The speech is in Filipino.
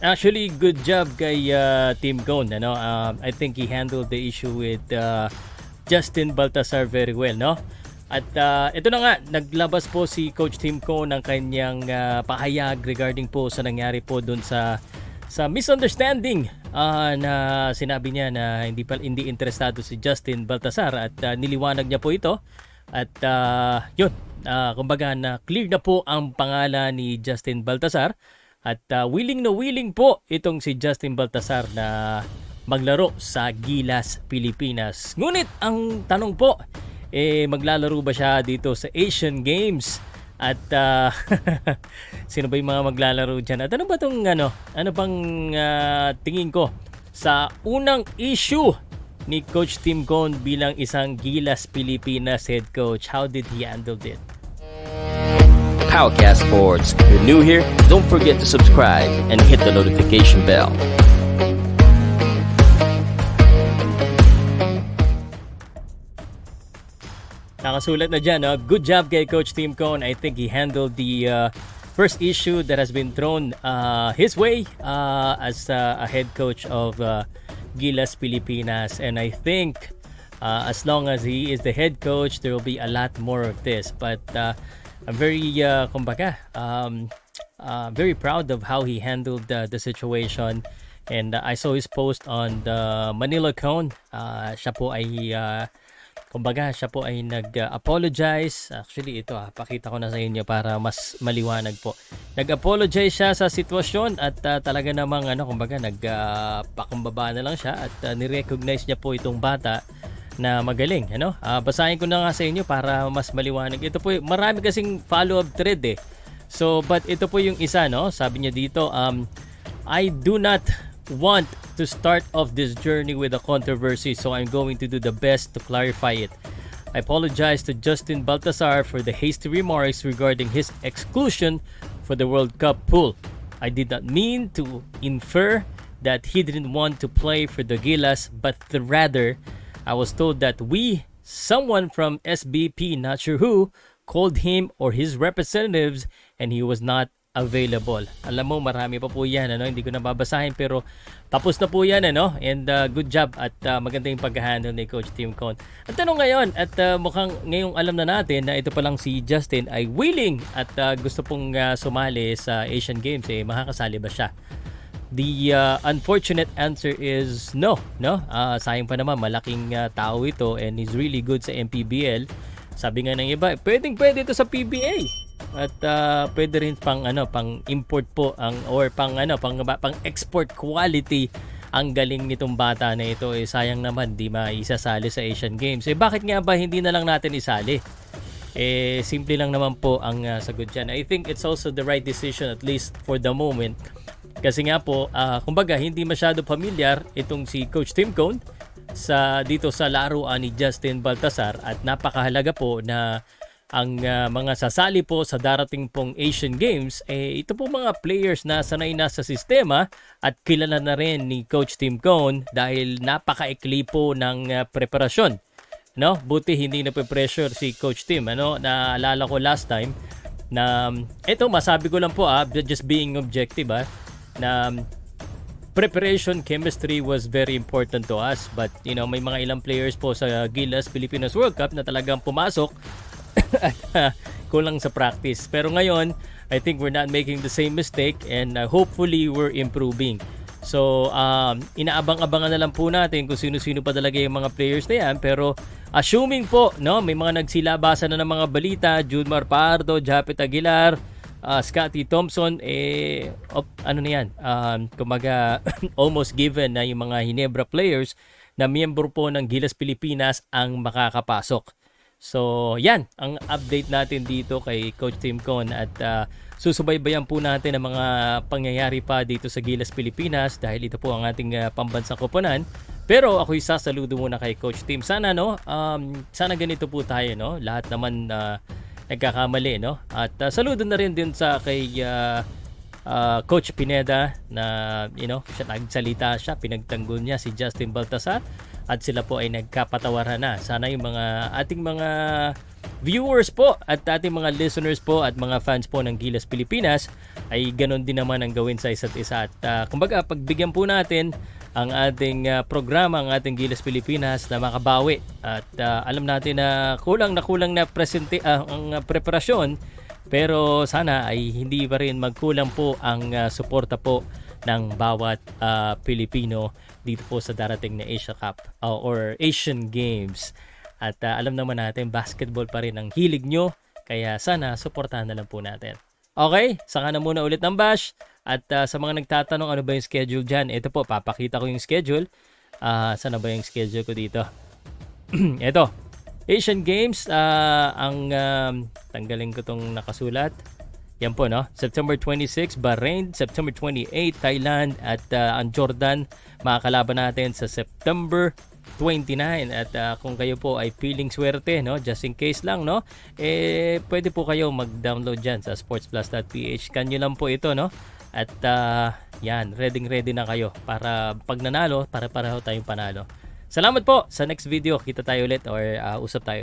Actually, good job kay Team Cone. Ano? I think he handled the issue with Justin Baltasar very well, no? At ito na nga, naglabas po si Coach Tim Cone ng kanyang pahayag regarding po sa nangyari po doon sa misunderstanding na sinabi niya na hindi interesado si Justin Baltasar at niliwanag niya po ito. At yun, kumbaga na clear na po ang pangalan ni Justin Baltasar. At willing na willing po itong si Justin Baltasar na maglaro sa Gilas, Pilipinas. Ngunit ang tanong po, maglalaro ba siya dito sa Asian Games? At sino ba yung mga maglalaro dyan? At ano ba itong ano bang tingin ko sa unang issue ni Coach Tim Cone bilang isang Gilas, Pilipinas head coach? How did he handle it? Powercast Sports. If you're new here, don't forget to subscribe and hit the notification bell. Nakasulat na dyan, no? Good job kay Coach Tim Cone. I think he handled the first issue that has been thrown his way as a head coach of Gilas, Pilipinas. And I think as long as he is the head coach, there will be a lot more of this. But I'm very, very proud of how he handled the situation. And I saw his post on the Manila Cone. Siya po ay nag-apologize. Actually, ito pakita ko na sa inyo para mas maliwanag po. Nag-apologize siya sa sitwasyon at talaga namang nagpakumbaba na lang siya at ni-recognize niya po itong bata na magaling, basahin ko na nga sa inyo para mas maliwanag. Ito po, marami kasing follow-up thread eh. So, but ito po yung isa, no? Sabi niya dito, I do not want to start off this journey with a controversy, so I'm going to do the best to clarify it. I apologize to Justin Baltasar for the hasty remarks regarding his exclusion for the World Cup pool. I did not mean to infer that he didn't want to play for the Gilas, but rather, I was told that someone from SBP, not sure who, called him or his representatives and he was not available. Alam mo, marami pa po yan, hindi ko na babasahin pero tapos na po yan, and good job at maganda yung pag-handle ni Coach Tim Cone. At tanong ngayon, at mukhang ngayong alam na natin na ito pa lang si Justin ay willing at gusto pong sumali sa Asian Games, makakasali ba siya? The unfortunate answer is no. Sayang pa naman, malaking tao ito and he's really good sa MPBL. Sabi nga ng iba, pwede ito sa PBA. At pwede rin pang import po pang export quality ang galing nitong bata na ito. Sayang naman di maisasali sa Asian Games. Bakit nga ba hindi na lang natin isali? Simple lang naman po ang sagot diyan. I think it's also the right decision at least for the moment. Kasi nga po, kumbaga hindi masyado familiar itong si Coach Tim Cone dito sa laruan ni Justin Baltasar at napakahalaga po na ang mga sasali po sa darating pong Asian Games, ito po mga players na sanay na sa sistema at kilala na rin ni Coach Tim Cone dahil napakaikli po ng preparasyon. Buti hindi na pressure si Coach Tim. Naalala ko last time na ito masabi ko lang po just being objective na preparation chemistry was very important to us, but may mga ilang players po sa Gilas Pilipinas World Cup na talagang pumasok at kulang sa practice. Pero ngayon, I think we're not making the same mistake and hopefully we're improving. So, inaabang-abangan na lang po natin kung sino-sino pa talaga yung mga players na yan. Pero assuming po, may mga nagsilabasan na ng mga balita, Junmar Pardo, Japet Aguilar, Scotty Thompson, kumaga almost given na yung mga Hinebra players na miyembro po ng Gilas Pilipinas ang makakapasok. So, yan ang update natin dito kay Coach Tim Cone at susubaybayan po natin ang mga pangyayari pa dito sa Gilas Pilipinas dahil ito po ang ating pambansang koponan. Pero ako'y sasaludo muna kay Coach Tim. Sana sana ganito po tayo, lahat naman nagkakamali, At saludo na rin din sa kay Coach Pineda na siya nagsalita siya, pinagtanggol niya si Justin Baltasar at sila po ay nagkapatawaran na. Sana yung mga ating mga viewers po at ating mga listeners po at mga fans po ng Gilas Pilipinas ay ganon din naman ang gawin sa isa't isa. At kumbaga, pagbigyan po natin ang ating programa, ang ating Gilas Pilipinas na makabawi. At alam natin na kulang na ang preparasyon, pero sana ay hindi pa rin magkulang po ang suporta po ng bawat Pilipino dito po sa darating na Asia Cup or Asian Games. At alam naman natin, basketball pa rin ang hilig nyo, kaya sana suportahan na lang po natin. Okay, saka na muna ulit ng bash. At sa mga nagtatanong ano ba yung schedule dyan, ito po, papakita ko yung schedule. Sana ba yung schedule ko dito? Ito, Asian Games, tanggalin ko tong nakasulat. Yan po, no? September 26, Bahrain. September 28, Thailand. At ang Jordan, makakalaban natin sa September 29. At kung kayo po ay feeling swerte, no, just in case lang, no, pwede po kayo mag-download dyan sa sportsplus.ph. Kanyo lang po ito, no. At yan, ready na kayo para pag nanalo, para pareho tayong panalo. Salamat po. Sa next video, kita tayo ulit or usap tayo